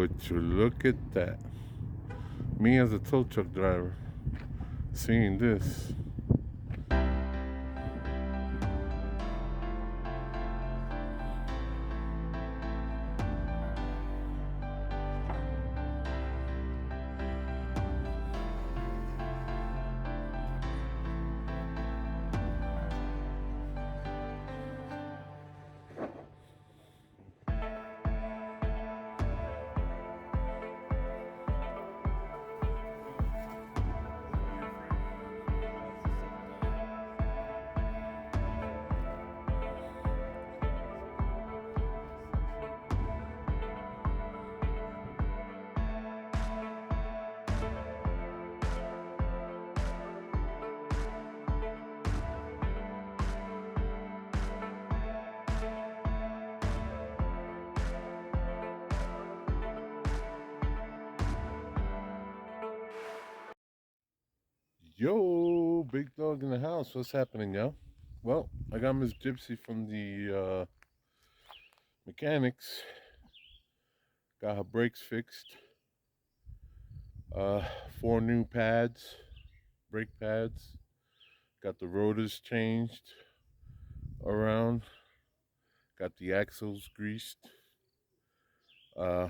Would you look at that? Me as a tow truck driver, seeing this. Yo, big dog in the house. What's happening, yo? Well, I got Miss Gypsy from the mechanics. Got her brakes fixed. Uh, 4 new pads, brake pads. Got the rotors changed around. Got the axles greased. Uh,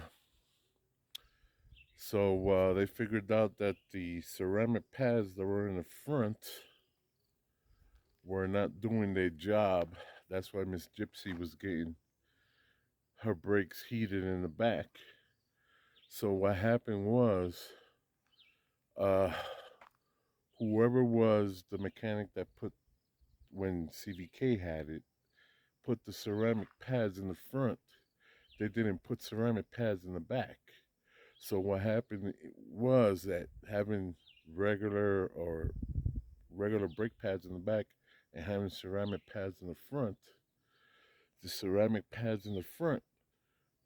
so they figured out that the ceramic pads that were in the front were not doing their job. That's why Miss Gypsy was getting her brakes heated in the back. So what happened was, uh, whoever was the mechanic that put when CVK had it, put the ceramic pads in the front. They didn't put ceramic pads in the back. So what happened was that having regular or regular brake pads in the back and having ceramic pads in the front, the ceramic pads in the front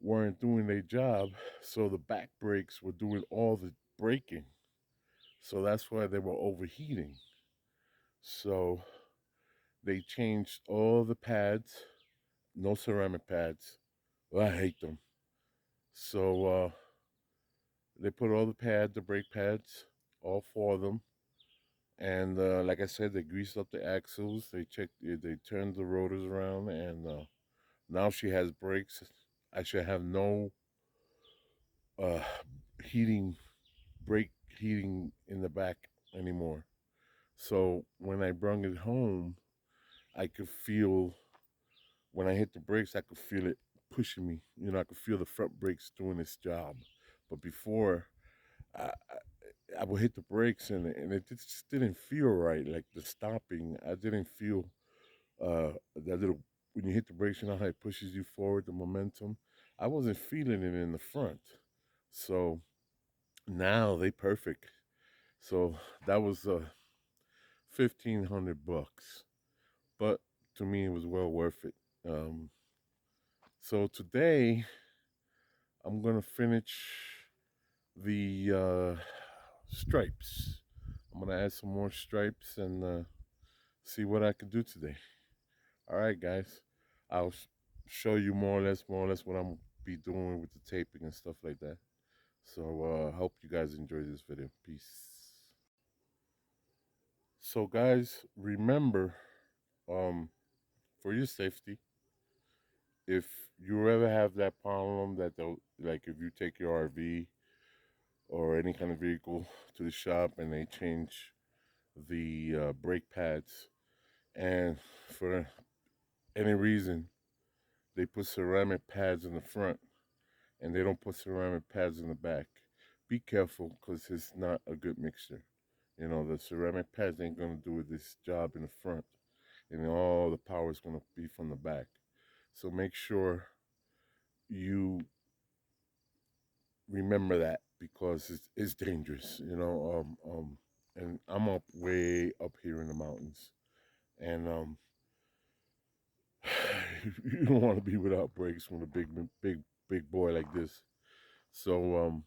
weren't doing their job, so the back brakes were doing all the braking. So that's why they were overheating. So they changed all the pads, no ceramic pads. Well, I hate them. So they put all the pads, the brake pads, all 4 of them. And like I said, they greased up the axles. They checked, they turned the rotors around, and now she has brakes. I should have no uh, heating, brake heating in the back anymore. So when I brung it home, I could feel when I hit the brakes, I could feel it pushing me. You know, I could feel the front brakes doing its job. But before, I would hit the brakes and it just didn't feel right. Like the stopping, I didn't feel that little when you hit the brakes. You know how it pushes you forward, the momentum. I wasn't feeling it in the front. So now they perfect. So that was $1,500, but to me it was well worth it. So today I'm gonna finish the stripes. I'm gonna add some more stripes and see what I can do today. All right, guys. I'll show you more or less what I'm be doing with the taping and stuff like that. So hope you guys enjoy this video. Peace. So guys, remember, um, for your safety, if you ever have that problem that like if you take your RV or any kind of vehicle to the shop and they change the brake pads, and for any reason they put ceramic pads in the front and they don't put ceramic pads in the back, be careful because it's not a good mixture. You know, the ceramic pads ain't gonna do this job in the front, and all the power is gonna be from the back. So make sure you remember that because it's dangerous, you know. And I'm up way up here in the mountains, and you don't want to be without brakes from a big boy like this. So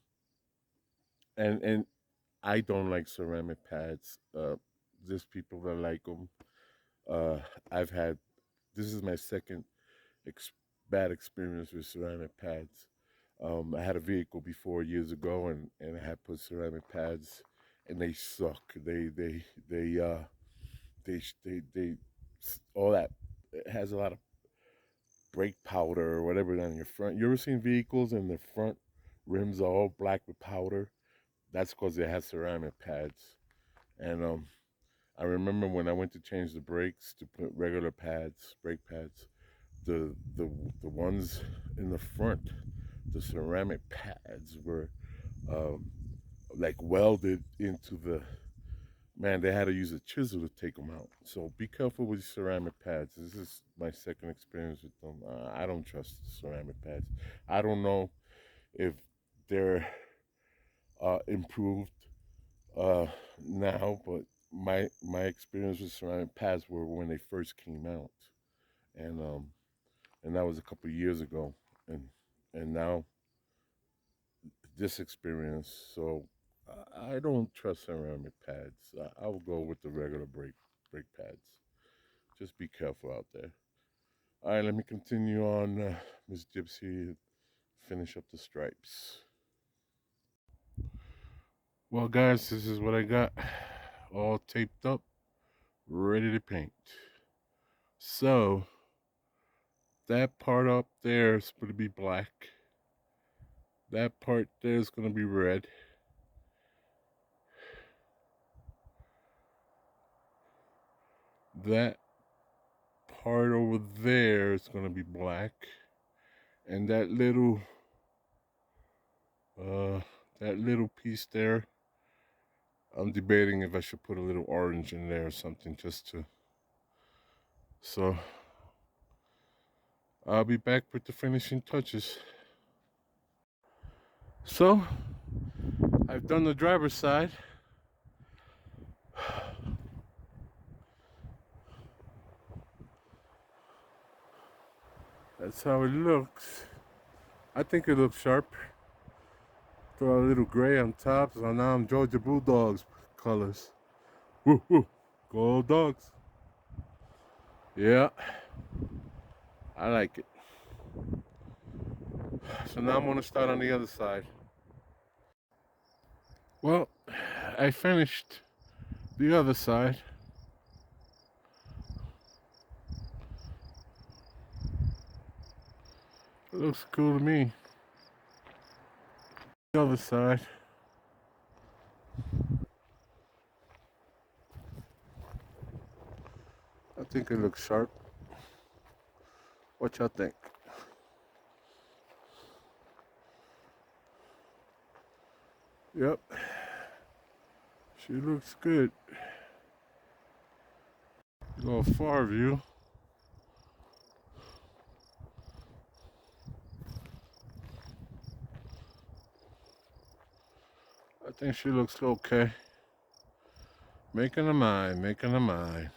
and I don't like ceramic pads. There's people that like them. Uh, I've had this is my second ex- bad experience with ceramic pads. I had a vehicle before years ago, and I had put ceramic pads, and they suck. They all that. It has a lot of brake powder or whatever on your front. You ever seen vehicles and the front rims are all black with powder? That's because they have ceramic pads. And I remember when I went to change the brakes to put regular pads, brake pads, the the the ones in the front, the ceramic pads were um, like welded into the man. They had to use a chisel to take them out. So be careful with ceramic pads. This is my second experience with them. I don't trust ceramic pads. I don't know if they're improved uh, now, but my experience with ceramic pads were when they first came out, and and that was a couple of years ago, and now this experience. So I don't trust ceramic pads. I will go with the regular brake pads. Just be careful out there. All right, let me continue on, Miss Gypsy. Finish up the stripes. Well, guys, this is what I got, all taped up, ready to paint. So that part up there is going to be black. That part there is going to be red. That part over there is going to be black. And uh, that little piece there, I'm debating if I should put a little orange in there or something just to. So I'll be back with the finishing touches. So I've done the driver's side. That's how it looks. I think it looks sharp. Throw a little gray on top, so now I'm Georgia Bulldogs colors. Woo woo, go dogs. Yeah, I like it. So now I'm gonna start on the other side. Well, I finished the other side. It looks cool to me. The other side. I think it looks sharp. What y'all think? Yep. She looks good. Go a far view. I think she looks okay. Making a mind, making a mind.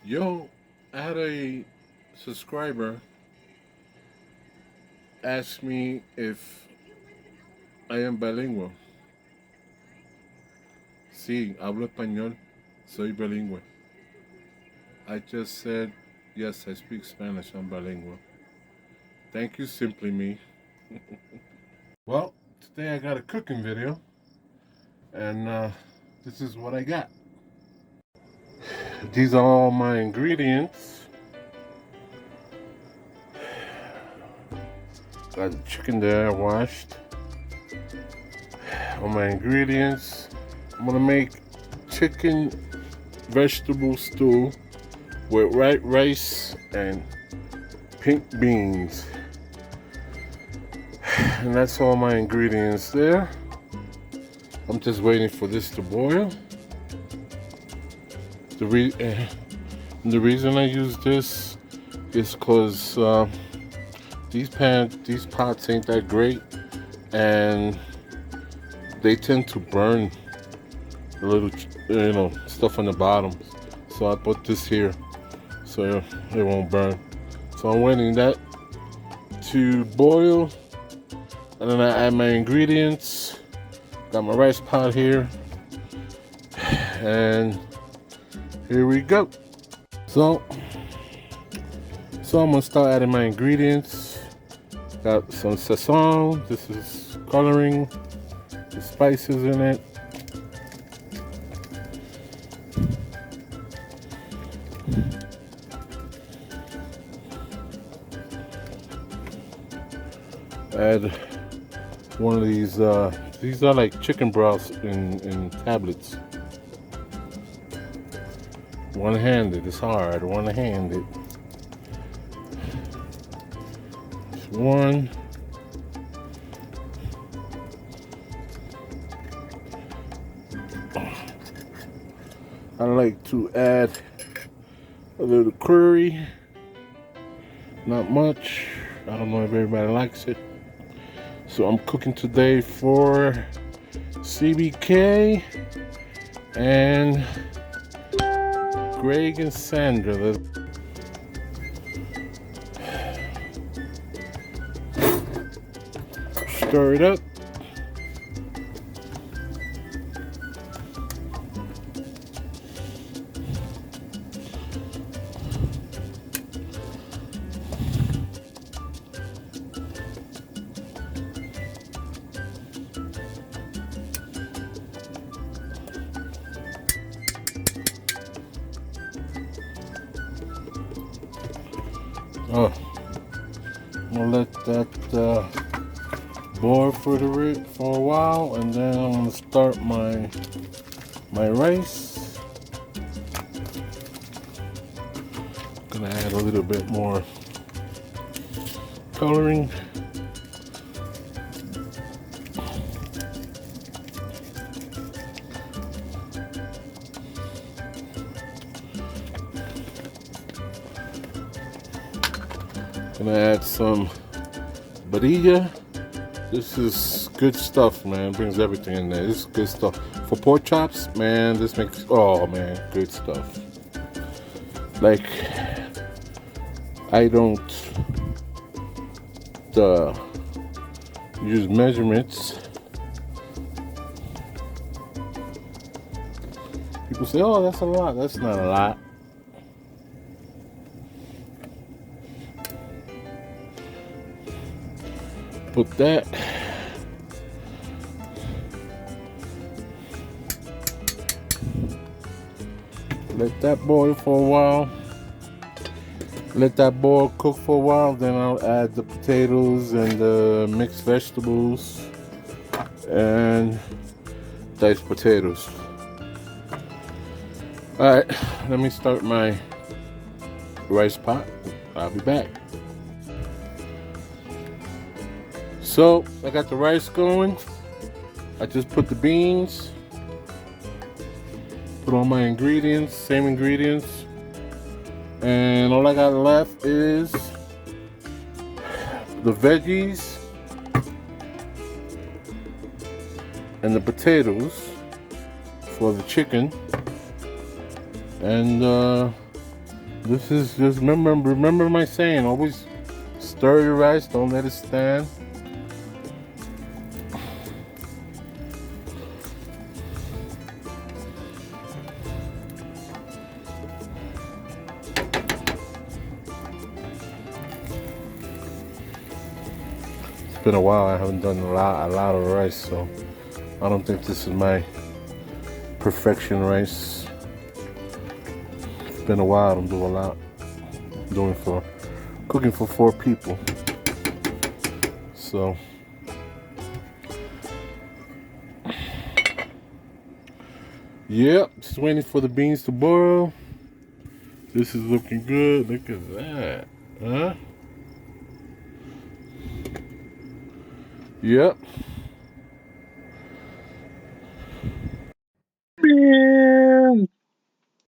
Yo, I had a subscriber ask me if I am bilingual. Sí, hablo español. Soy bilingüe. I just said, yes, I speak Spanish. I'm bilingual. Thank you, Simply Me. Well, today I got a cooking video, and this is what I got. These are all my ingredients. Got the chicken there washed. All my ingredients. I'm gonna make chicken vegetable stew with white rice and pink beans. And that's all my ingredients there. I'm just waiting for this to boil. The reason I use this is because these pots ain't that great, and they tend to burn a little, stuff on the bottom. So I put this here so it won't burn. So I'm waiting that to boil, and then I add my ingredients. Got my rice pot here, and here we go. So I'm gonna start adding my ingredients. Got some sazon. This is coloring. The spices in it. Add one of these are like chicken broths in tablets. One-handed, it's hard, one-handed. One. I like to add a little curry, not much. I don't know if everybody likes it. So I'm cooking today for CBK and Greg and Sandra. Stir it up. Oh, I'm gonna let that boil for a while, and then I'm gonna start my rice. Gonna add a little bit more coloring. Gonna add some barilla. This is good stuff, man. Brings everything in there. This is good stuff. For pork chops, man, this makes, oh man, good stuff. Like, I don't use measurements. People say, oh, that's a lot. That's not a lot. Put that. Let that boil for a while. Let that boil cook for a while. Then I'll add the potatoes and the mixed vegetables and diced potatoes. All right, let me start my rice pot. I'll be back. So I got the rice going. I just put the beans, put all my ingredients, same ingredients, and all I got left is the veggies and the potatoes for the chicken. And this is just, remember my saying, always stir your rice, don't let it stand. It's been a while. I haven't done a lot of rice, so I don't think this is my perfection rice. It's been a while. I don't do a lot. I'm doing for cooking for 4 people. So yep, just waiting for the beans to boil. This is looking good. Look at that. Huh? Yep.